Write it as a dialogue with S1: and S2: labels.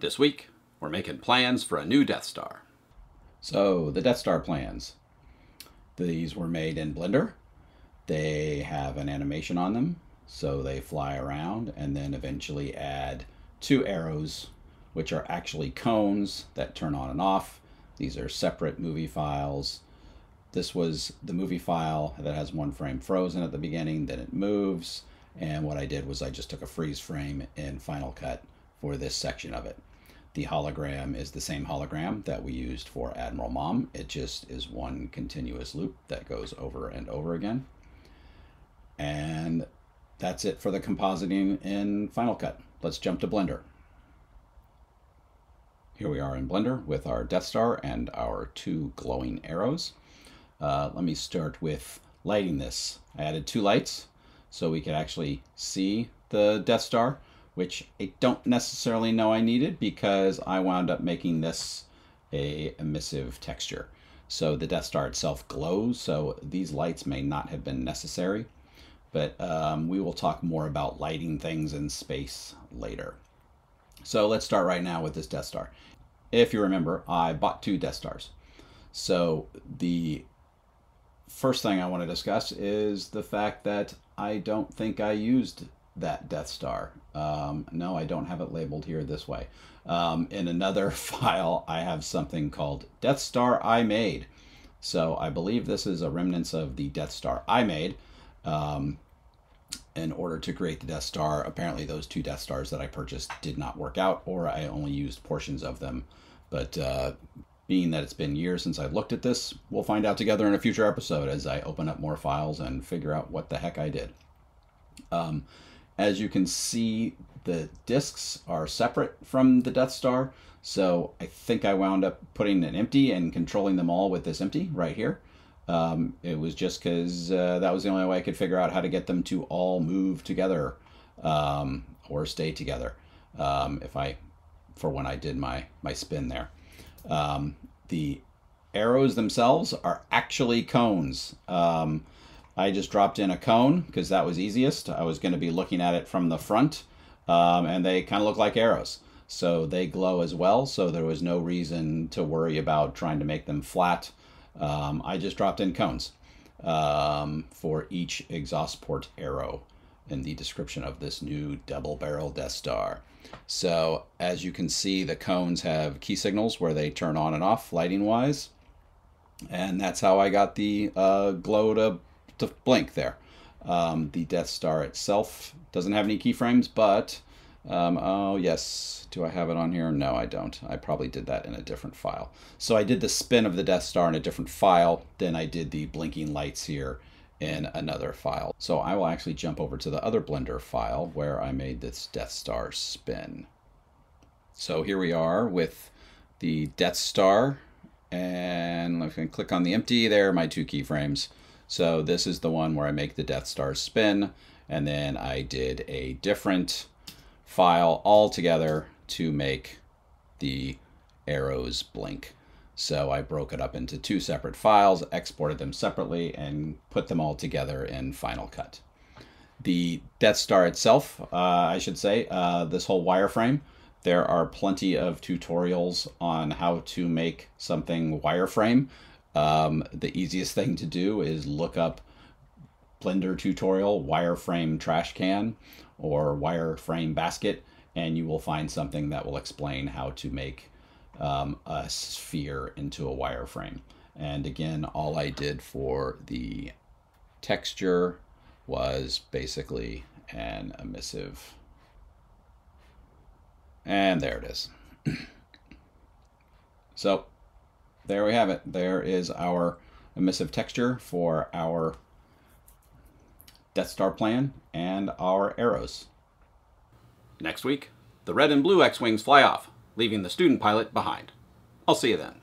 S1: This week, we're making plans for a new Death Star. So, the Death Star plans. These were made in Blender. They have an animation on them, so they fly around and then eventually add 2 arrows, which are actually cones that turn on and off. These are separate movie files. This was the movie file that has 1 frame frozen at the beginning, then it moves. And what I did was I just took a freeze frame in Final Cut for this section of it. The hologram is the same hologram that we used for Admiral Mom. It just is one continuous loop that goes over and over again. And that's it for the compositing in Final Cut. Let's jump to Blender. Here we are in Blender with our Death Star and our 2 glowing arrows. Let me start with lighting this. I added 2 lights so we could actually see the Death Star, which I don't necessarily know I needed because I wound up making this a emissive texture. So the Death Star itself glows, so these lights may not have been necessary, but we will talk more about lighting things in space later. So let's start right now with this Death Star. If you remember, I bought 2 Death Stars. So the first thing I want to discuss is the fact that I don't think I used that Death Star. No, I don't have it labeled here this way. In another file, I have something called Death Star I Made. So I believe this is a remnants of the Death Star I made. In order to create the Death Star, apparently those 2 Death Stars that I purchased did not work out, or I only used portions of them. But being that it's been years since I've looked at this, we'll find out together in a future episode as I open up more files and figure out what the heck I did. As you can see, the discs are separate from the Death Star, so I think I wound up putting an empty and controlling them all with this empty right here. It was just because that was the only way I could figure out how to get them to all move together or stay together for when I did my spin there. The arrows themselves are actually cones. I just dropped in a cone because that was easiest. I was going to be looking at it from the front, and they kind of look like arrows. So they glow as well, so there was no reason to worry about trying to make them flat. I just dropped in cones for each exhaust port arrow in the description of this new double-barrel Death Star. So as you can see, the cones have key signals where they turn on and off lighting-wise, and that's how I got the glow to blink there. The Death Star itself doesn't have any keyframes, but oh yes, do I have it on here? No, I don't. I probably did that in a different file. So I did the spin of the Death Star in a different file, then I did the blinking lights here in another file. So I will actually jump over to the other Blender file where I made this Death Star spin. So here we are with the Death Star, and I'm going to click on the empty. There are my 2 keyframes. So this is the one where I make the Death Star spin, and then I did a different file altogether to make the arrows blink. So I broke it up into 2 separate files, exported them separately, and put them all together in Final Cut. The Death Star itself, I should say, this whole wireframe, there are plenty of tutorials on how to make something wireframe. The easiest thing to do is look up Blender tutorial wireframe trash can or wireframe basket, and you will find something that will explain how to make a sphere into a wireframe. And again, all I did for the texture was basically an emissive, and there it is. So there we have it. There is our emissive texture for our Death Star plan and our arrows. Next week, the red and blue X-Wings fly off, leaving the student pilot behind. I'll see you then.